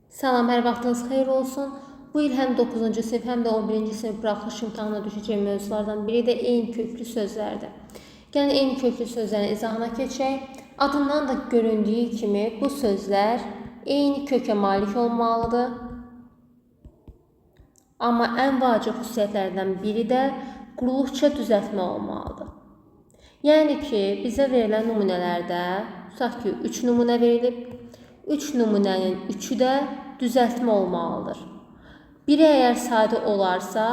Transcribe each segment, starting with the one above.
Salam, hər vaxtınız xeyir olsun. Bu il həm 9-cu sinif, həm də 11-ci sinif buraxılış imtahanına düşəcək mövzulardan biri də eyni köklü sözlərdir. Gəlin eyni köklü sözlərin izahına keçək. Adından da göründüyü kimi bu sözlər eyni kökə malik olmalıdır. Amma ən vacib xüsusiyyətlərdən biri də quruluqça düzəltmə olmalıdır. Yəni ki, bizə verilən nümunələrdə, tutaq ki, 3 nümunə verilib, 3 nümunənin 3-ü də düzəltmə olmalıdır. Biri əgər sadə olarsa,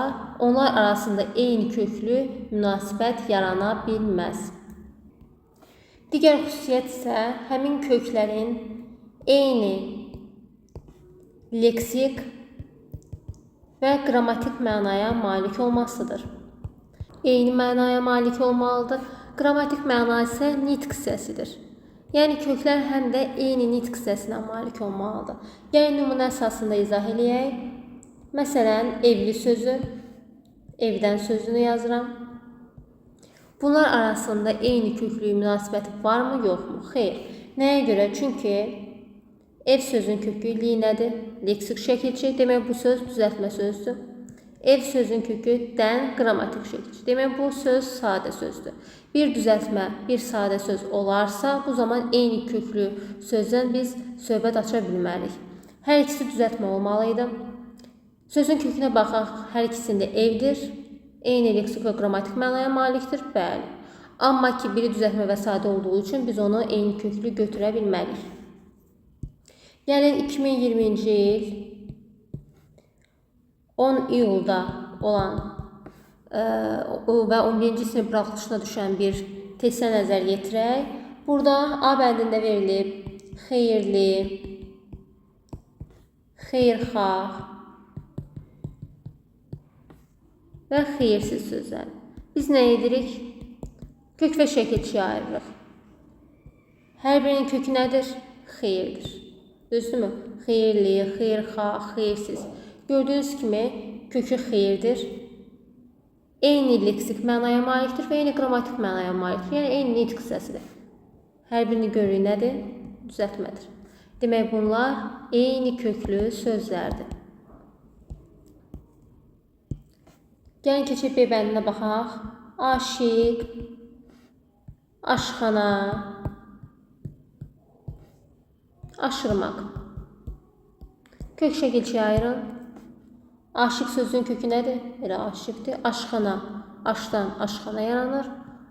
onlar arasında eyni köklü münasibət yarana bilməz. Digər xüsusiyyət isə həmin köklərin eyni leksik və qrammatik mənaya malik olmasıdır. Eyni mənaya malik olmalıdır. Qrammatik məna isə nitq hissəsidir. Yəni köklər həm də eyni nitq hissəsinə malik olmalıdır. Yəni nümunə əsasında izah eləyək. Məsələn, evli sözü, evdən sözünü yazıram. Bunlar arasında eyni köklü münasibəti varmı, yoxmu? Xeyr. Nəyə görə? Çünki ev sözünün kökü linədir, leksik şəkilçi, demək bu söz düzəltmə sözdür. Ev sözün kökü dən qrammatik şəkilçi. Demək bu söz sadə sözdür. Bir düzəltmə, bir sadə söz olarsa, bu zaman eyni köklü sözdən biz söhbət aça bilmərik. Hər ikisi düzəltmə olmalıydı. Sözün kökünə baxaq, hər ikisində evdir. Eyni leksik və qrammatik mənaya malikdir. Bəli. Amma ki, biri düzəltmə və sadə olduğu üçün biz onu eyni köklü götürə bilmərik. Gəlin 2020-ci il 10 iyulda olan və 11-ci sinif buraxılışına düşən bir testə nəzər yetirək. Burada A bəndində verilib xeyirli, xeyirxah və xeyirsiz sözlər. Biz nə edirik? Kök və şəkilçiyə ayırırıq. Hər birinin kökü nədir? Xeyirdir. Düzdürmü? Xeyirli, xeyirxah, xeyirsiz. Gördüyünüz kimi kökü xeyirdir. Eyni leksik mənaya malikdir və eyni qrammatik mənaya malikdir. Yəni eyni nitq hissəsidir. Hər birini görürük nədir? Düzəltmədir. Demək bunlar eyni köklü sözlərdir. Gəlin keçib B bəndinə baxaq. Aşiq, aşxana, aşırmaq. Kök şəkilçiyə ayırın. Aşiq sözünün kökü nədir? Elə aşiqdir. Aşxana, aşdan aşxana yaranır.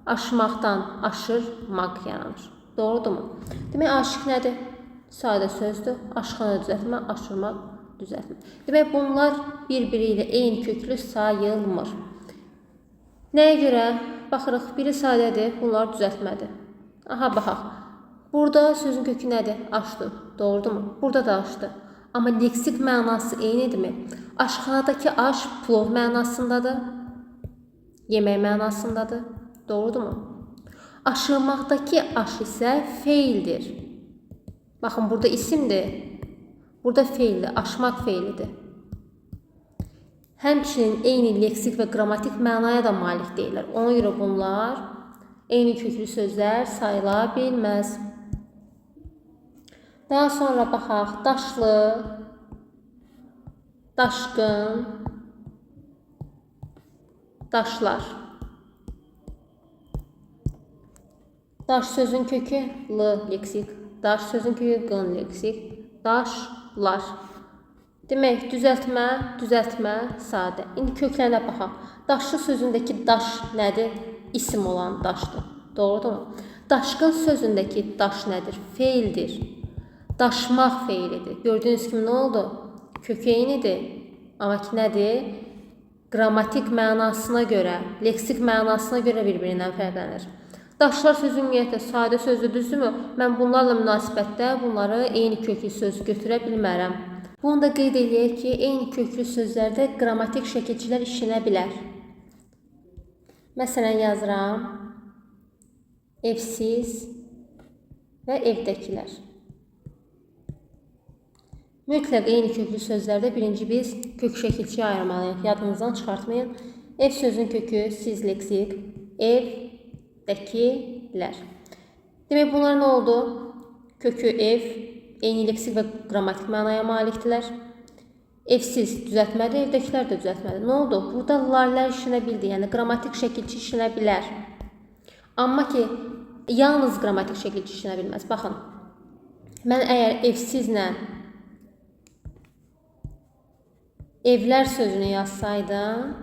Aşmaqdan aşırmaq yaranır. Doğrudurmu? Demək aşiq nədir? Sadə sözdür. Aşxana düzəltmə, aşırmaq düzəltmə. Demək bunlar bir-biri ilə eyni köklü sayılmır. Nəyə görə? Baxırıq, biri sadədir, bunlar düzəltmədir. Aha, baxaq. Burada sözün kökü nədir? Aşdır. Doğrudurmu? Burada da aşdır. Amma leksik mənası eynidirmi? Aşxanadakı aş plov mənasındadır. Yemək mənasındadır. Doğrudurmu? Aşırmaqdakı aş isə feildir. Baxın, burada isimdir. Burada feildir. Aşmaq feilidir. Həmçinin eyni leksik və qrammatik mənaya da malik deyirlər. Ona görə bunlar eyni köklü sözlər sayıla bilməz. Daha sonra baxaq, daşlı, daşqın, daşlar. Daş sözün kökü l leksik, daş sözün kökü qın leksik, daşlar. Demək, düzəltmə, düzəltmə, sadə. İndi köklərə baxaq. Daşlı sözündəki daş nədir? İsim olan daşdır. Doğrudurmu? Daşqın sözündəki daş nədir? Feildir. Daşmaq feilidir. Gördüyünüz kimi nə oldu? Kök eynidir. Amma ki nədir? Qrammatik mənasına görə, leksik mənasına görə bir-birindən fərqlənir. Daşlar sözü ümumiyyətlə sadə sözdür, düzdürmü? Mən bunlarla münasibətdə bunları eyni köklü söz götürə bilmərəm. Bunu da qeyd edək ki, eyni köklü sözlərdə qrammatik şəkilçilər işlənə bilər. Məsələn, yazıram. Evsiz və evdəkilər. Mütləq eyni köklü sözlərdə birinci biz kök şəkilçiyə ayırmalıyıq. Yadınızdan çıxartmayın. Ev sözünün kökü siz leksik, evdəkilər. Demək bunlar nə oldu? Kökü ev, eyni leksik və qrammatik mənaya malikdirlər. Evsiz düzəltməli, evdəkilər də düzəltməli. Nə oldu? Burada larlar işlənə bildi, yəni qrammatik şəkilçi işlənə bilər. Amma ki, yalnız qrammatik şəkilçi işlənə bilməz. Baxın, mən əgər evsizlə evlər sözünü yazsaydım,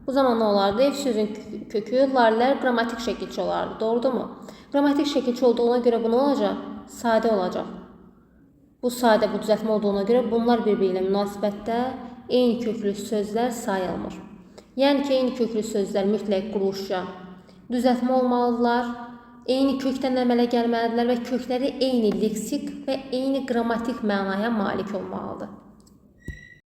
bu zaman nə olardı? Ev sözün kökü larlar qrammatik şəkilçi olardı. Doğrudurmu? Qrammatik şəkilçi olduğuna görə bu nə olacaq? Sadə olacaq. Bu sadə, bu düzəltmə olduğuna görə bunlar bir-biri ilə münasibətdə eyni köklü sözlər sayılmır. Yəni ki, eyni köklü sözlər mütləq quruluşca düzəltmə olmalıdırlar, eyni kökdən əmələ gəlməlidirlər və kökləri eyni leksik və eyni qrammatik mənaya malik olmalıdır.